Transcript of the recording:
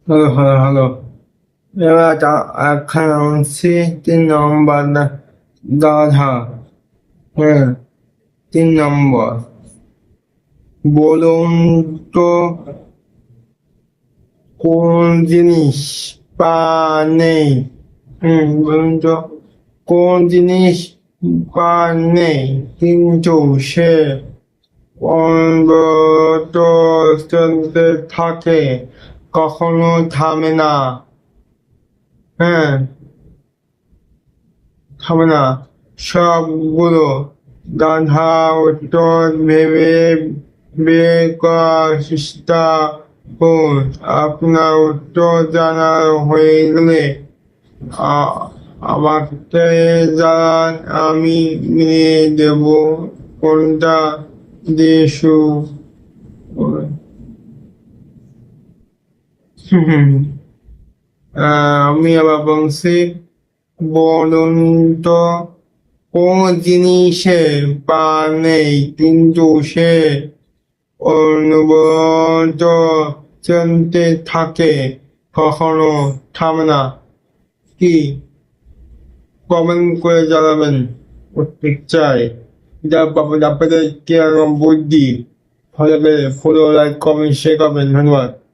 Hello, hello, hello. এবার এখন হচ্ছে 3 নম্বর ধাঁধা। হ্যাঁ, 3 নম্বর। বলুন তো কোন জিনিস পা নেই? বলুন তো কোন জিনিস পা নেই কিন্তু সে অনবরত চলতে থাকে, কখনো থামে না? হ্যাঁ, থামে না। সবগুলো গাধা উত্তর ভেবে বের করার চেষ্টা করুন। আপনার উত্তর জানা হয়ে গেলে আ- আমাকে জানান, আমি মিলিয়ে দেব কোনটা দিয়ে শুরু করবে। আমি আবার বলছি, বলুন তো কোন জিনিসের পা নেই কিন্তু সে অনবরত চলতে থাকে, কখনো থামে না? কি? কমেন্ট করে জানাবেন, উত্তর চাই। যা আপনাদের কিরকম বুদ্ধি, ভালো লাগে ফলো, লাইক, কমেন্ট, শেয়ার করবেন। ধন্যবাদ।